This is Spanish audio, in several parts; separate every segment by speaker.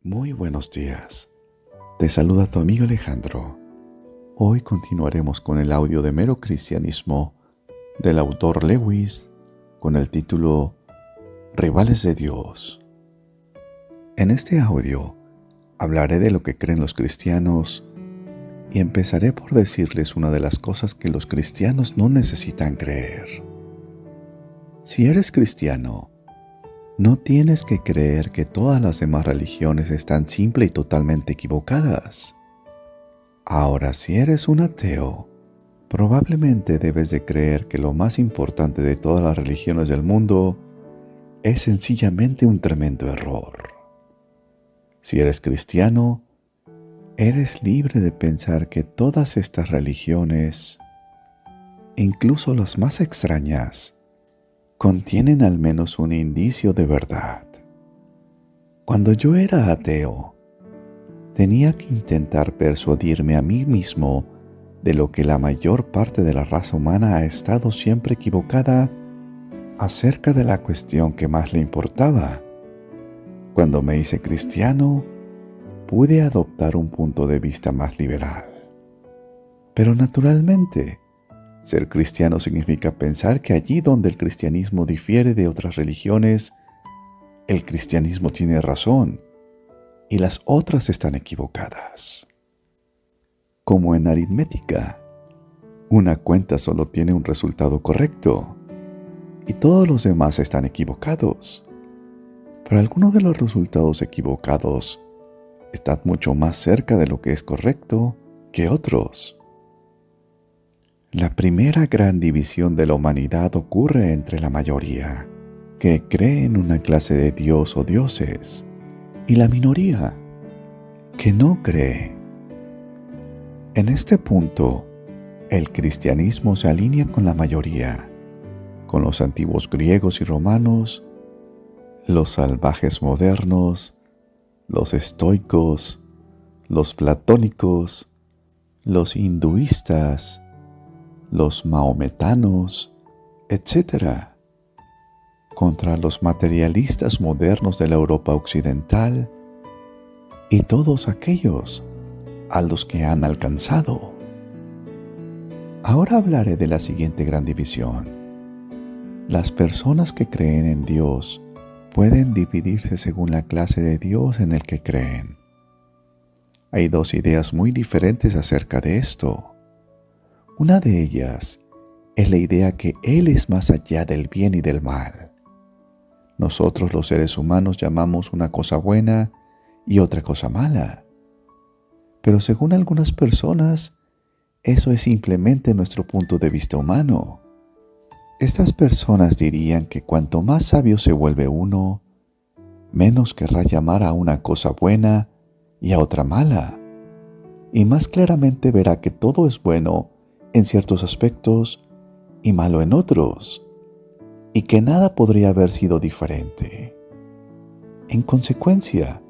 Speaker 1: Muy buenos días. Te saluda tu amigo Alejandro. Hoy continuaremos con el audio de Mero Cristianismo del autor Lewis con el título Rivales de Dios. En este audio hablaré de lo que creen los cristianos y empezaré por decirles una de las cosas que los cristianos no necesitan creer. Si eres cristiano, no tienes que creer que todas las demás religiones están simple y totalmente equivocadas. Ahora, si eres un ateo, probablemente debes de creer que lo más importante de todas las religiones del mundo es sencillamente un tremendo error. Si eres cristiano, eres libre de pensar que todas estas religiones, incluso las más extrañas, contienen al menos un indicio de verdad. Cuando yo era ateo, tenía que intentar persuadirme a mí mismo de lo que la mayor parte de la raza humana ha estado siempre equivocada acerca de la cuestión que más le importaba. Cuando me hice cristiano, pude adoptar un punto de vista más liberal. Pero naturalmente, ser cristiano significa pensar que allí donde el cristianismo difiere de otras religiones, el cristianismo tiene razón y las otras están equivocadas. Como en aritmética, una cuenta solo tiene un resultado correcto y todos los demás están equivocados. Pero algunos de los resultados equivocados están mucho más cerca de lo que es correcto que otros. La primera gran división de la humanidad ocurre entre la mayoría, que cree en una clase de Dios o dioses, y la minoría, que no cree. En este punto, el cristianismo se alinea con la mayoría, con los antiguos griegos y romanos, los salvajes modernos, los estoicos, los platónicos, los hinduistas, los maometanos, etc., contra los materialistas modernos de la Europa occidental y todos aquellos a los que han alcanzado. Ahora hablaré de la siguiente gran división. Las personas que creen en Dios pueden dividirse según la clase de Dios en el que creen. Hay dos ideas muy diferentes acerca de esto. Una de ellas es la idea que Él es más allá del bien y del mal. Nosotros los seres humanos llamamos una cosa buena y otra cosa mala. Pero según algunas personas, eso es simplemente nuestro punto de vista humano. Estas personas dirían que cuanto más sabio se vuelve uno, menos querrá llamar a una cosa buena y a otra mala, y más claramente verá que todo es bueno en ciertos aspectos y malo en otros, y que nada podría haber sido diferente. En consecuencia,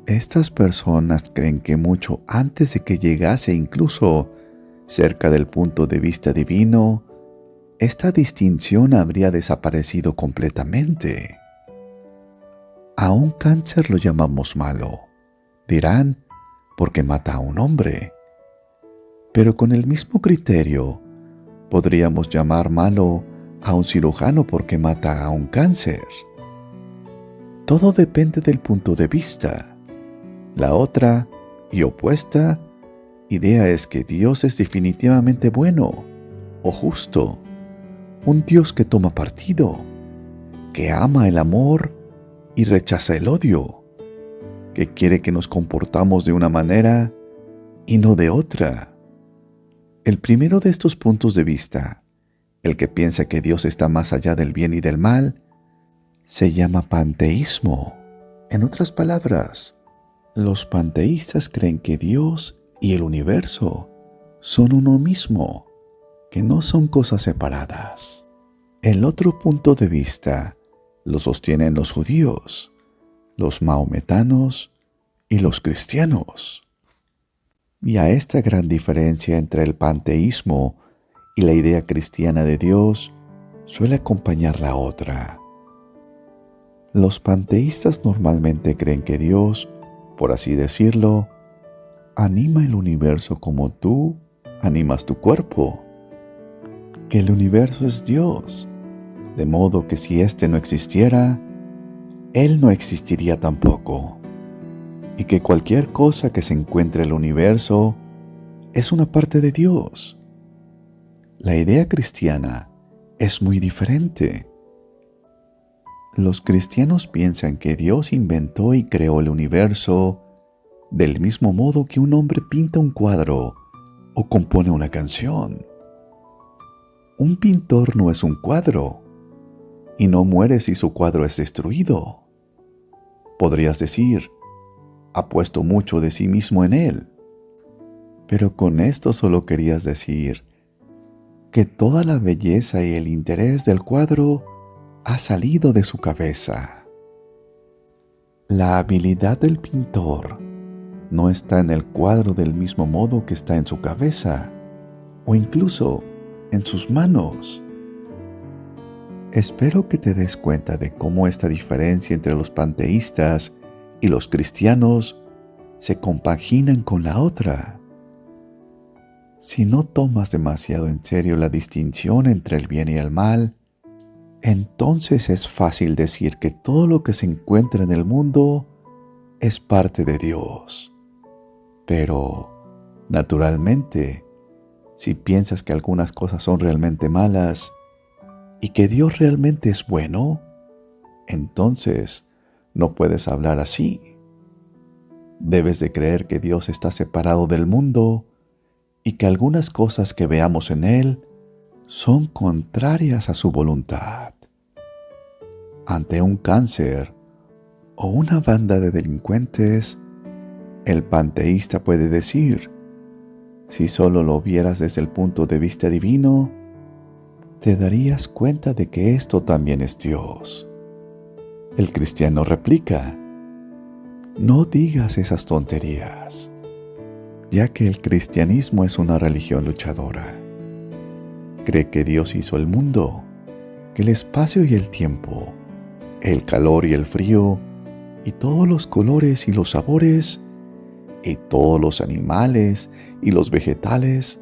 Speaker 1: estas personas creen que mucho antes de que llegase incluso cerca del punto de vista divino, esta distinción habría desaparecido completamente. A un cáncer lo llamamos malo, dirán, porque mata a un hombre. Pero con el mismo criterio, podríamos llamar malo a un cirujano porque mata a un cáncer. Todo depende del punto de vista. La otra, y opuesta, idea es que Dios es definitivamente bueno o justo, un Dios que toma partido, que ama el amor y rechaza el odio, que quiere que nos comportamos de una manera y no de otra. El primero de estos puntos de vista, el que piensa que Dios está más allá del bien y del mal, se llama panteísmo. En otras palabras, los panteístas creen que Dios y el universo son uno mismo, que no son cosas separadas. El otro punto de vista lo sostienen los judíos, los maometanos y los cristianos. Y a esta gran diferencia entre el panteísmo y la idea cristiana de Dios suele acompañar la otra. Los panteístas normalmente creen que Dios, por así decirlo, anima el universo como tú animas tu cuerpo, que el universo es Dios, de modo que si éste no existiera, Él no existiría tampoco, y que cualquier cosa que se encuentre en el universo es una parte de Dios. La idea cristiana es muy diferente. Los cristianos piensan que Dios inventó y creó el universo del mismo modo que un hombre pinta un cuadro o compone una canción. Un pintor no es un cuadro y no muere si su cuadro es destruido. Podrías decir, ha puesto mucho de sí mismo en él, pero con esto solo querías decir que toda la belleza y el interés del cuadro ha salido de su cabeza. La habilidad del pintor no está en el cuadro del mismo modo que está en su cabeza o incluso en sus manos. Espero que te des cuenta de cómo esta diferencia entre los panteístas y los cristianos se compaginan con la otra. Si no tomas demasiado en serio la distinción entre el bien y el mal, entonces es fácil decir que todo lo que se encuentra en el mundo es parte de Dios. Pero, naturalmente, si piensas que algunas cosas son realmente malas y que Dios realmente es bueno, entonces no puedes hablar así. Debes de creer que Dios está separado del mundo y que algunas cosas que veamos en Él son contrarias a su voluntad. Ante un cáncer o una banda de delincuentes, el panteísta puede decir, si solo lo vieras desde el punto de vista divino, te darías cuenta de que esto también es Dios. El cristiano replica, no digas esas tonterías, ya que el cristianismo es una religión luchadora. Cree que Dios hizo el mundo, que el espacio y el tiempo, el calor y el frío, y todos los colores y los sabores, y todos los animales y los vegetales,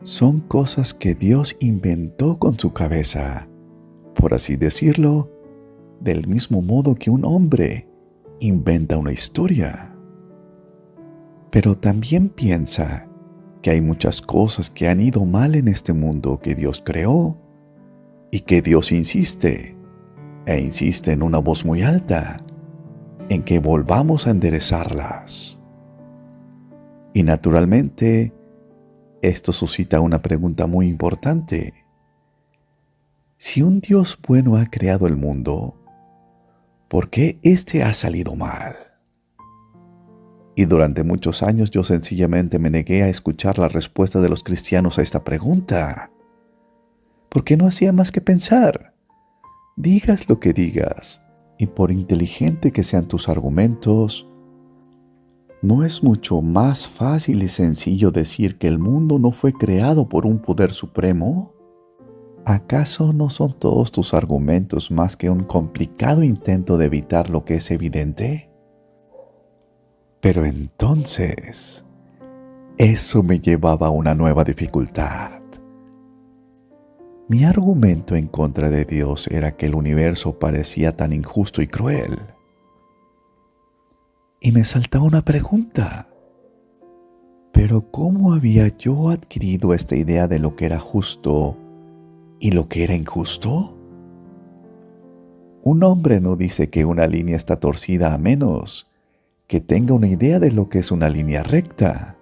Speaker 1: son cosas que Dios inventó con su cabeza, por así decirlo, del mismo modo que un hombre inventa una historia. Pero también piensa que hay muchas cosas que han ido mal en este mundo que Dios creó y que Dios insiste, e insiste en una voz muy alta, en que volvamos a enderezarlas. Y naturalmente, esto suscita una pregunta muy importante. Si un Dios bueno ha creado el mundo, ¿por qué éste ha salido mal? Y durante muchos años yo sencillamente me negué a escuchar la respuesta de los cristianos a esta pregunta, porque no hacía más que pensar. Digas lo que digas, y por inteligente que sean tus argumentos, ¿no es mucho más fácil y sencillo decir que el mundo no fue creado por un poder supremo? ¿Acaso no son todos tus argumentos más que un complicado intento de evitar lo que es evidente? Pero entonces, eso me llevaba a una nueva dificultad. Mi argumento en contra de Dios era que el universo parecía tan injusto y cruel. Y me saltaba una pregunta. ¿Pero cómo había yo adquirido esta idea de lo que era justo y lo que era injusto? Un hombre no dice que una línea está torcida a menos que tenga una idea de lo que es una línea recta.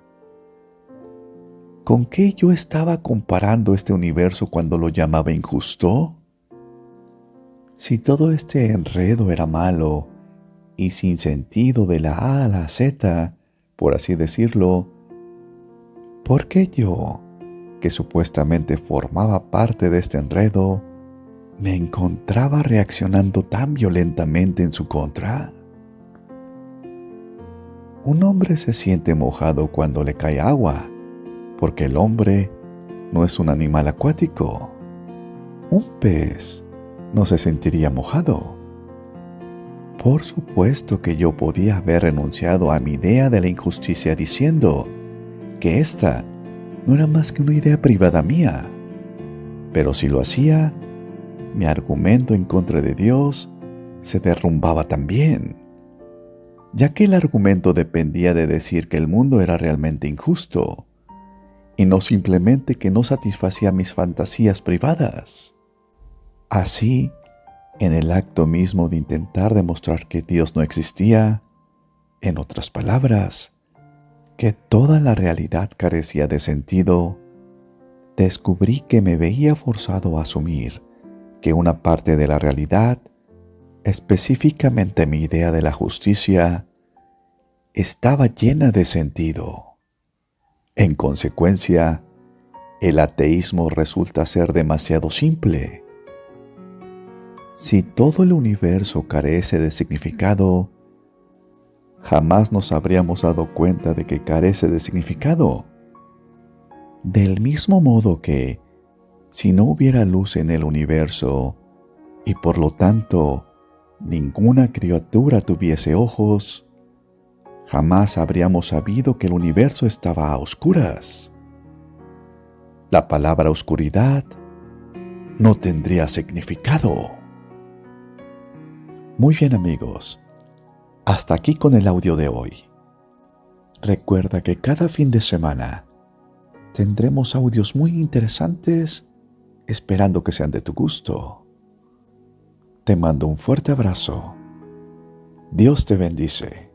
Speaker 1: ¿Con qué yo estaba comparando este universo cuando lo llamaba injusto? Si todo este enredo era malo y sin sentido de la A a la Z, por así decirlo, ¿por qué yo, que supuestamente formaba parte de este enredo, me encontraba reaccionando tan violentamente en su contra? Un hombre se siente mojado cuando le cae agua, porque el hombre no es un animal acuático. Un pez no se sentiría mojado. Por supuesto que yo podía haber renunciado a mi idea de la injusticia diciendo que esta no era más que una idea privada mía. Pero si lo hacía, mi argumento en contra de Dios se derrumbaba también, ya que el argumento dependía de decir que el mundo era realmente injusto, y no simplemente que no satisfacía mis fantasías privadas. Así, en el acto mismo de intentar demostrar que Dios no existía, en otras palabras, que toda la realidad carecía de sentido, descubrí que me veía forzado a asumir que una parte de la realidad, específicamente mi idea de la justicia, estaba llena de sentido. En consecuencia, el ateísmo resulta ser demasiado simple. Si todo el universo carece de significado, jamás nos habríamos dado cuenta de que carece de significado. Del mismo modo que, si no hubiera luz en el universo, y por lo tanto ninguna criatura tuviese ojos, jamás habríamos sabido que el universo estaba a oscuras. La palabra oscuridad no tendría significado. Muy bien, amigos, hasta aquí con el audio de hoy. Recuerda que cada fin de semana tendremos audios muy interesantes esperando que sean de tu gusto. Te mando un fuerte abrazo. Dios te bendice.